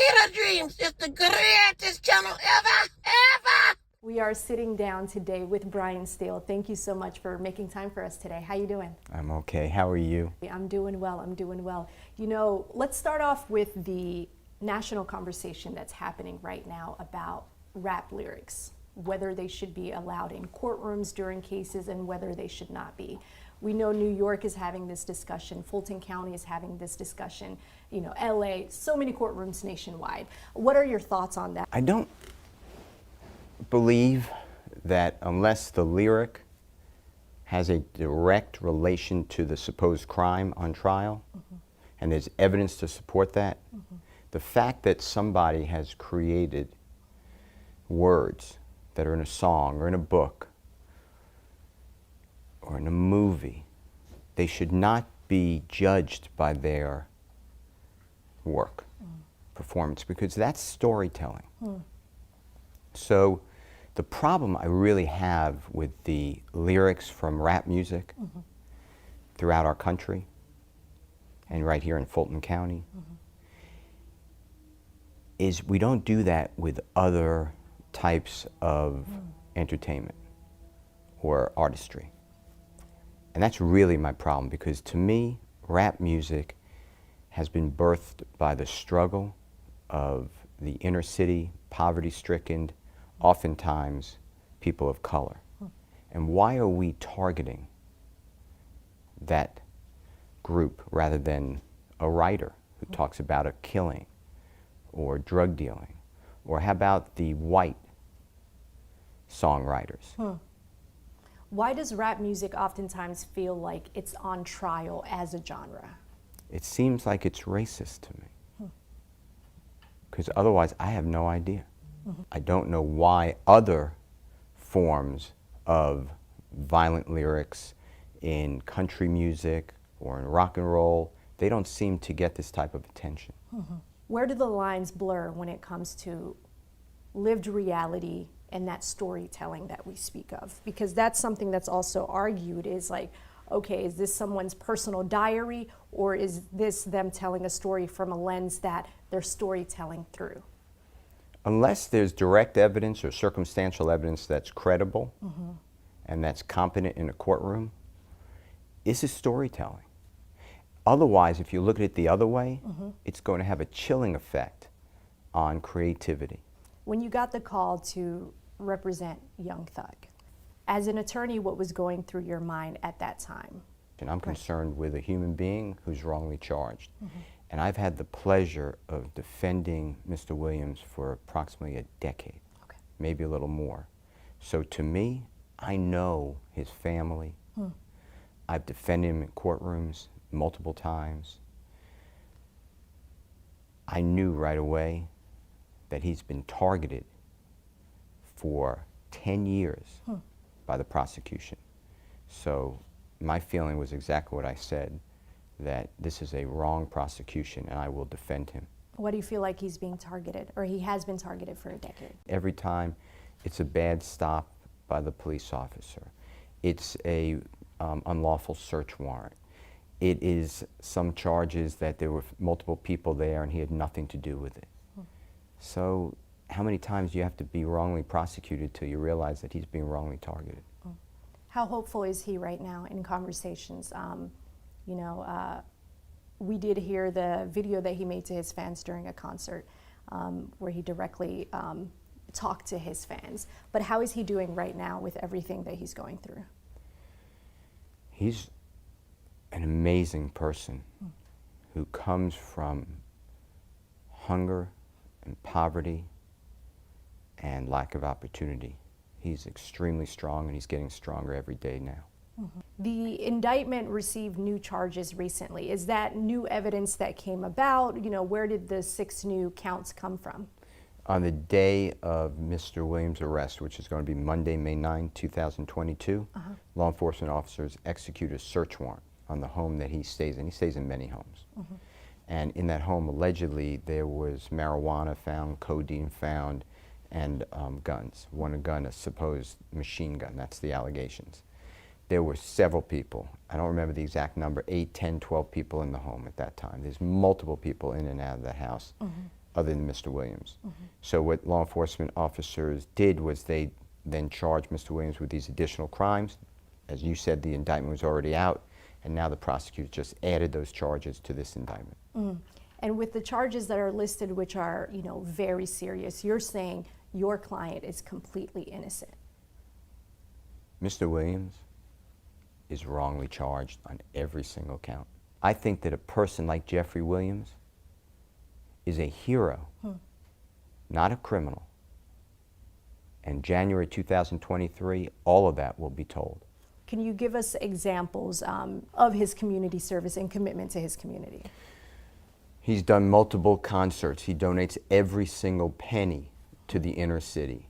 CashApp CoKeiaDreams is the greatest channel ever. We are sitting down today with Brian Steele. Thank you so much for making time for us today. How you doing? I'm okay. How are you? I'm doing well. I'm doing well. You know, let's start off with the national conversation that's happening right now about rap lyrics, whether they should be allowed in courtrooms during cases and whether they should not be. We know New York is having this discussion, Fulton County is having this discussion, you know, LA, so many courtrooms nationwide. What are your thoughts on that? I don't believe that unless the lyric has a direct relation to the supposed crime on trial, and there's evidence to support that, the fact that somebody has created words that are in a song or in a book or in a movie, they should not be judged by their work, performance, because that's storytelling. So the problem I really have with the lyrics from rap music throughout our country and right here in Fulton County is we don't do that with other types of entertainment or artistry. And that's really my problem, because to me, rap music has been birthed by the struggle of the inner city, poverty-stricken, oftentimes people of color. And why are we targeting that group rather than a writer who talks about a killing or drug dealing? Or how about the white songwriters? Why does rap music oftentimes feel like it's on trial as a genre? It seems like it's racist to me. Because otherwise, I have no idea. I don't know why other forms of violent lyrics in country music or in rock and roll, they don't seem to get this type of attention. Where do the lines blur when it comes to lived reality and that storytelling that we speak of? Because that's something that's also argued is like, okay, is this someone's personal diary, or is this them telling a story from a lens that they're storytelling through? Unless there's direct evidence or circumstantial evidence that's credible and that's competent in a courtroom, this is storytelling. Otherwise, if you look at it the other way, it's going to have a chilling effect on creativity. When you got the call to represent Young Thug, as an attorney, what was going through your mind at that time? And I'm concerned with a human being who's wrongly charged. And I've had the pleasure of defending Mr. Williams for approximately a decade, maybe a little more. So to me, I know his family. I've defended him in courtrooms multiple times. I knew right away that he's been targeted for 10 years by the prosecution. So my feeling was exactly what I said, that this is a wrong prosecution and I will defend him. What do you feel like he's being targeted, or he has been targeted for a decade? Every time it's a bad stop by the police officer. It's a unlawful search warrant. It is some charges that there were multiple people there and he had nothing to do with it. So how many times do you have to be wrongly prosecuted till you realize that he's being wrongly targeted? How hopeful is he right now in conversations? You know, we did hear the video that he made to his fans during a concert where he directly talked to his fans. But how is he doing right now with everything that he's going through? He's an amazing person who comes from hunger and poverty and lack of opportunity. He's extremely strong and he's getting stronger every day now. The indictment received new charges recently. Is that new evidence that came about? You know, where did the 6 new counts come from? On the day of Mr. Williams' arrest, which is going to be Monday, May 9, 2022, law enforcement officers execute a search warrant on the home that he stays in. He stays in many homes. And in that home, allegedly, there was marijuana found, codeine found, and guns. One gun, a supposed machine gun. That's the allegations. There were several people. I don't remember the exact number, 8, 10, 12 people in the home at that time. There's multiple people in and out of the house. other than Mr. Williams. So what law enforcement officers did was they then charged Mr. Williams with these additional crimes. As you said, the indictment was already out, and now the prosecutors just added those charges to this indictment. And with the charges that are listed, which are, you know, very serious, you're saying your client is completely innocent. Mr. Williams is wrongly charged on every single count. I think that a person like Jeffrey Williams is a hero, not a criminal. And January 2023, all of that will be told. Can you give us examples of his community service and commitment to his community? He's done multiple concerts. He donates every single penny to the inner city.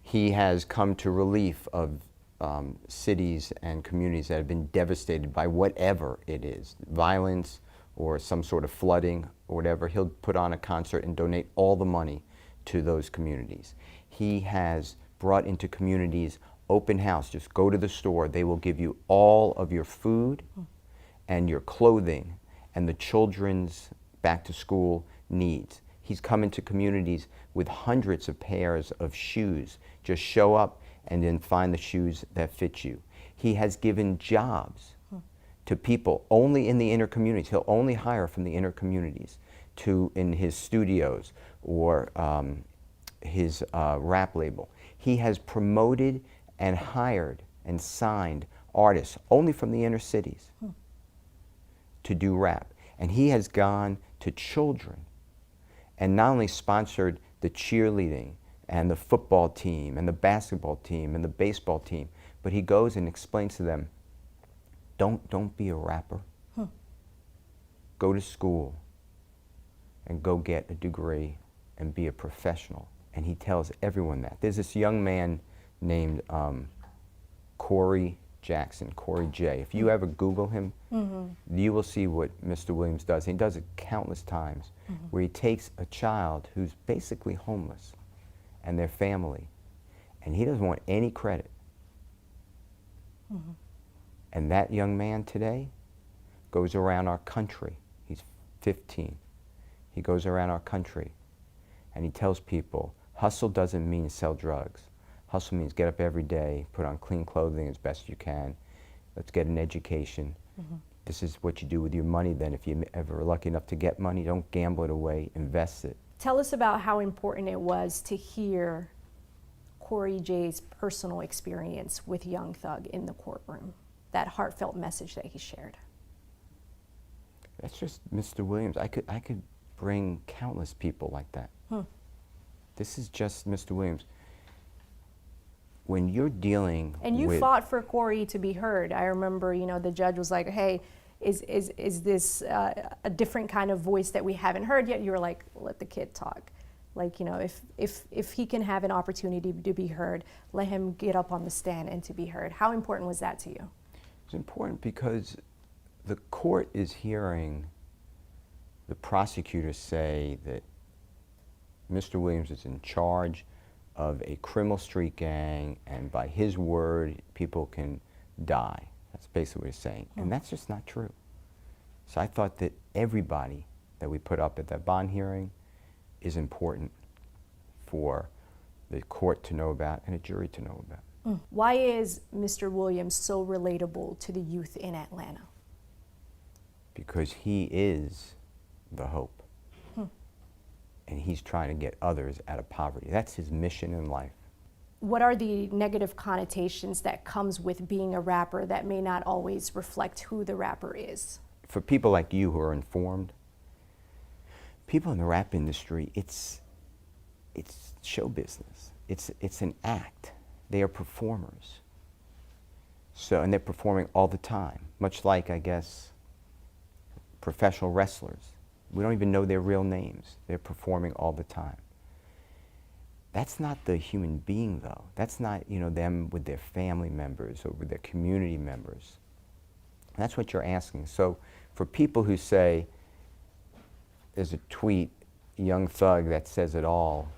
He has come to relief of cities and communities that have been devastated by whatever it is, violence or some sort of flooding or whatever. He'll put on a concert and donate all the money to those communities. He has brought into communities open house. Just go to the store. They will give you all of your food and your clothing and the children's back to school needs. He's come into communities with hundreds of pairs of shoes. Just show up and then find the shoes that fit you. He has given jobs to people only in the inner communities. He'll only hire from the inner communities in his studios or his rap label. He has promoted and hired and signed artists only from the inner cities to do rap. And he has gone to children and not only sponsored the cheerleading and the football team and the basketball team and the baseball team, but he goes and explains to them, don't be a rapper. Go to school and go get a degree and be a professional. And he tells everyone that. There's this young man named Corey Jackson, Corey J. If you ever Google him, you will see what Mr. Williams does. He does it countless times, where he takes a child who's basically homeless and their family, and he doesn't want any credit. And that young man today goes around our country. He's 15. He goes around our country and he tells people, hustle doesn't mean sell drugs. Hustle means get up every day, put on clean clothing as best you can. Let's get an education. This is what you do with your money then. If you're ever lucky enough to get money, don't gamble it away, invest it. Tell us about how important it was to hear Corey J's personal experience with Young Thug in the courtroom, that heartfelt message that he shared. That's just Mr. Williams. I could bring countless people like that. This is just Mr. Williams. When you're dealing and you with, fought for Corey to be heard. I remember, you know, the judge was like, hey, is this a different kind of voice that we haven't heard yet? You were like, let the kid talk. Like, you know, if he can have an opportunity to be heard, let him get up on the stand and to be heard. How important was that to you? It's important because the court is hearing the prosecutors say that Mr. Williams is in charge of a criminal street gang, and by his word, people can die. That's basically what he's saying. And that's just not true. So I thought that everybody that we put up at that bond hearing is important for the court to know about and a jury to know about. Why is Mr. Williams so relatable to the youth in Atlanta? Because he is the hope. And he's trying to get others out of poverty. That's his mission in life. What are the negative connotations that comes with being a rapper that may not always reflect who the rapper is? For people like you who are informed, people in the rap industry, it's show business. It's an act. They are performers. So, and they're performing all the time, much like, I guess, professional wrestlers. We don't even know their real names. They're performing all the time. That's not the human being, though. That's not, you know, them with their family members or with their community members. That's what you're asking. So for people who say, there's a tweet, Young Thug, that says it all,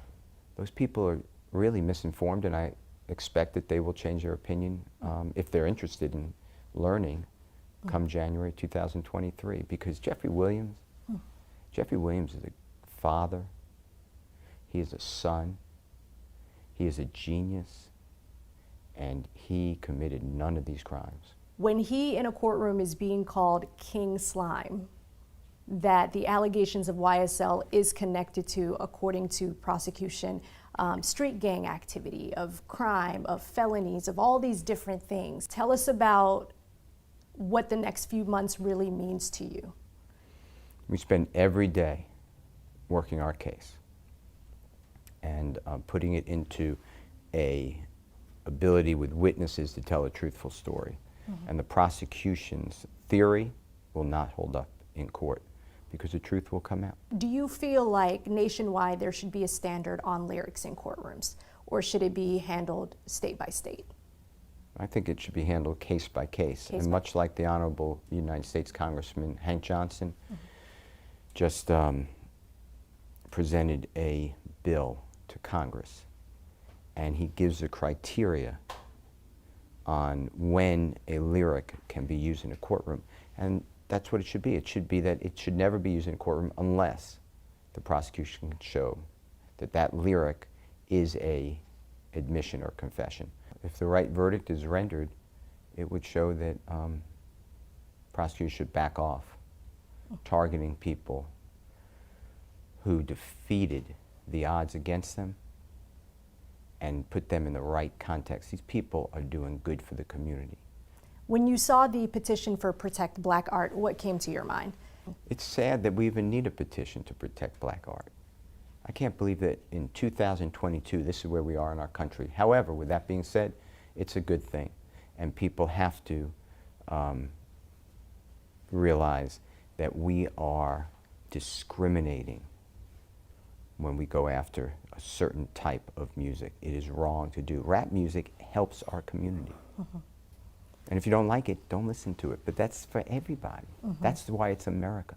those people are really misinformed, and I expect that they will change their opinion if they're interested in learning come January 2023. Because Jeffrey Williams is a father, He is a son. He is a genius. And he committed none of these crimes. When he in a courtroom is being called King Slime, that the allegations of YSL is connected to, according to prosecution, street gang activity, of crime, of felonies, of all these different things. Tell us about what the next few months really means to you. We spend every day working our case and putting it into a ability with witnesses to tell a truthful story. Mm-hmm. And the prosecution's theory will not hold up in court because the truth will come out. Do you feel like nationwide there should be a standard on lyrics in courtrooms, or should it be handled state by state? I think it should be handled case by case. And much like the Honorable United States Congressman Hank Johnson just presented a bill to Congress, and he gives a criteria on when a lyric can be used in a courtroom. And that's what it should be. It should be that it should never be used in a courtroom unless the prosecution can show that that lyric is a admission or confession. If the right verdict is rendered, it would show that prosecutors should back off targeting people who defeated the odds against them and put them in the right context. These people are doing good for the community. When you saw the petition for Protect Black Art, what came to your mind? It's sad that we even need a petition to protect black art. I can't believe that in 2022, this is where we are in our country. However, with that being said, it's a good thing. And people have to realize that we are discriminating when we go after a certain type of music. It is wrong to do. Rap music helps our community. And if you don't like it, don't listen to it. But that's for everybody. That's why it's America.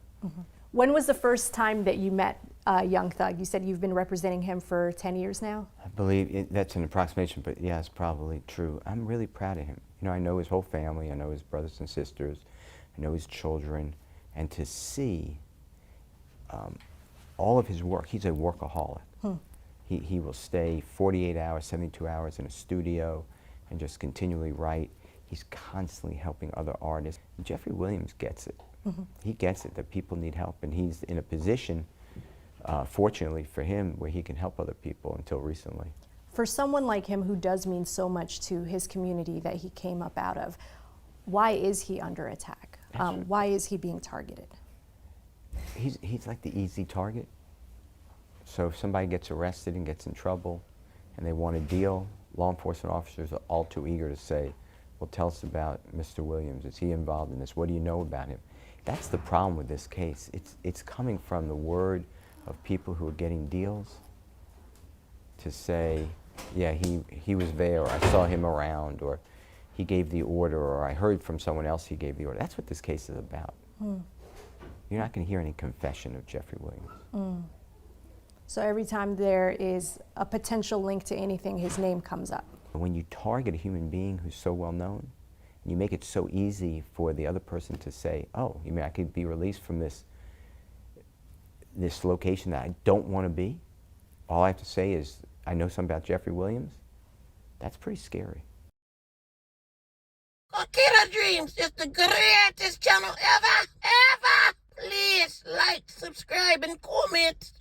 When was the first time that you met Young Thug? You said you've been representing him for 10 years now? I believe that's an approximation, but yeah, it's probably true. I'm really proud of him. You know, I know his whole family. I know his brothers and sisters. I know his children. And to see all of his work, he's a workaholic. He will stay 48 hours, 72 hours in a studio and just continually write. He's constantly helping other artists. Jeffrey Williams gets it. He gets it that people need help, and he's in a position, fortunately for him, where he can help other people until recently. For someone like him who does mean so much to his community that he came up out of, why is he under attack? Why is he being targeted? He's like the easy target. So if somebody gets arrested and gets in trouble and they want a deal, law enforcement officers are all too eager to say, well, tell us about Mr. Williams. Is he involved in this? What do you know about him? That's the problem with this case. It's coming from the word of people who are getting deals to say, yeah, he was there, or I saw him around, or he gave the order, or I heard from someone else he gave the order. That's what this case is about. You're not going to hear any confession of Jeffrey Williams. So every time there is a potential link to anything, his name comes up. When you target a human being who's so well known, and you make it so easy for the other person to say, oh, you mean I could be released from this location that I don't want to be? All I have to say is, I know something about Jeffrey Williams? That's pretty scary. CoKeiaDreams is the greatest channel ever, ever. Please like, subscribe, and comment.